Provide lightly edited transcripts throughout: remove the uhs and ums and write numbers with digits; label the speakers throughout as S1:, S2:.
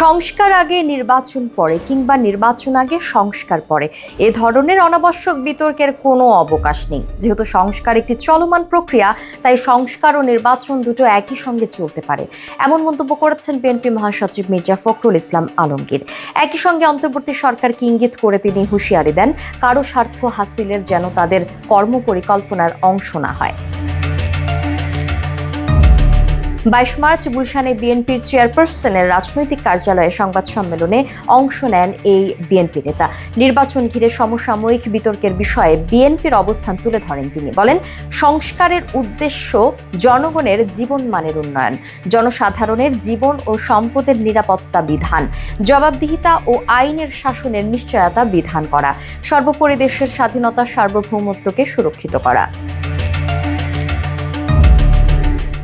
S1: সংস্কার আগে নির্বাচন পরে কিংবা নির্বাচন আগে সংস্কার পরে এ ধরনের অনাবশ্যক বিতর্কের কোনো অবকাশ নেই। যেহেতু সংস্কার একটি চলমান প্রক্রিয়া, তাই সংস্কার ও নির্বাচন দুটো একই সঙ্গে চলতে পারে, এমন মন্তব্য করেছেন বিএনপি মহাসচিব মির্জা ফখরুল ইসলাম আলমগীর। একই সঙ্গে অন্তর্বর্তী সরকারকে ইঙ্গিত করে তিনি হুঁশিয়ারি দেন, কারো স্বার্থ হাসিলের যেন তাদের কর্মপরিকল্পনার অংশ না হয়। 22 মার্চ গুলশানে বিএনপির চেয়ারপারসনের রাজনৈতিক কার্যালয়ে সংবাদ সম্মেলনে অংশ নেন এই বিএনপি নেতা। নির্বাচন ঘিরে সমসাময়িক বিতর্কের বিষয়ে বিএনপির অবস্থান তুলে ধরেন তিনি। বলেন, সংস্কারের উদ্দেশ্য জনগণের জীবনমানের উন্নয়ন, জনসাধারণের জীবন ও সম্পদের নিরাপত্তা বিধান, জবাবদিহিতা ও আইনের শাসনের নিশ্চয়তা বিধান করা, সর্বোপরি দেশের স্বাধীনতা সার্বভৌমত্বকে সুরক্ষিত করা।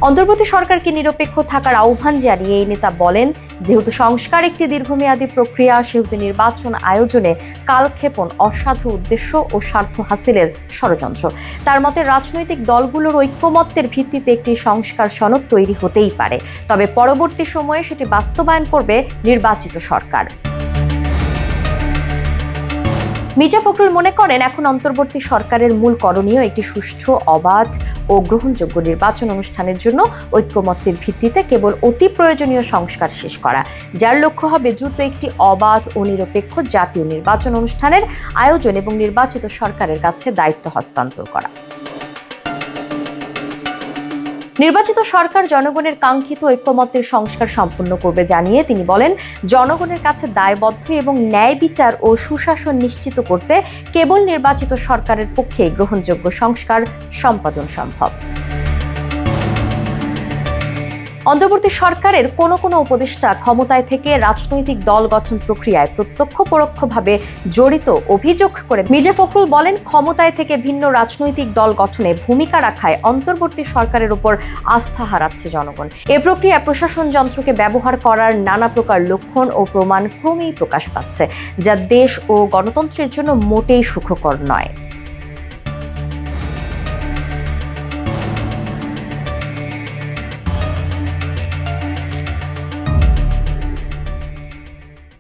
S1: অন্তর্বর্তী সরকারকে নিরপেক্ষ থাকার আহ্বান জানিয়ে এই নেতা বলেন, যেহেতু সংস্কার একটি দীর্ঘমেয়াদী প্রক্রিয়া, সেহেতু নির্বাচন আয়োজনে কালক্ষেপণ অসাধু উদ্দেশ্য ও স্বার্থ হাসিলের ষড়যন্ত্র। তার মতে রাজনৈতিক দলগুলোর ঐক্যমত্যের ভিত্তিতে একটি সংস্কার সনদ তৈরি হতেই পারে, তবে পরবর্তী সময়ে সেটি বাস্তবায়ন করবে নির্বাচিত সরকার। মির্জা ফখরুল মনে করেন, এখন অন্তর্বর্তী সরকারের মূল করণীয় একটি সুষ্ঠু, অবাধ ও গ্রহণযোগ্য নির্বাচন অনুষ্ঠানের জন্য ঐক্যমত্যের ভিত্তিতে কেবল অতি প্রয়োজনীয় সংস্কার শেষ করা, যার লক্ষ্য হবে দ্রুত একটি অবাধ ও নিরপেক্ষ জাতীয় নির্বাচন অনুষ্ঠানের আয়োজন এবং নির্বাচিত সরকারের কাছে দায়িত্ব হস্তান্তর করা। নির্বাচিত সরকার জনগণের কাঙ্ক্ষিত ঐক্যমত্যের সংস্কার সম্পন্ন করবে জানিয়ে তিনি বলেন, জনগণের কাছে দায়বদ্ধ এবং ন্যায় বিচার ও সুশাসন নিশ্চিত করতে কেবল নির্বাচিত সরকারের পক্ষে গ্রহণযোগ্য সংস্কার সম্পাদন সম্ভব। অন্তর্বর্তী সরকারের কোনো উপদেষ্টা ক্ষমতায় থেকে রাজনৈতিক দল গঠন প্রক্রিয়ায় প্রত্যক্ষ পরোক্ষভাবে জড়িত অভিযোগ করে মির্জা ফখরুল বলেন, ক্ষমতায় থেকে ভিন্ন রাজনৈতিক দল গঠনে ভূমিকা রাখায় অন্তর্বর্তী সরকারের উপর আস্থা হারাচ্ছে জনগণ। এ প্রক্রিয়া প্রশাসন যন্ত্রকে ব্যবহার করার নানা প্রকার লক্ষণ ও প্রমাণ ক্রমেই প্রকাশ পাচ্ছে, যা দেশ ও গণতন্ত্রের জন্য মোটেই সুখকর নয়।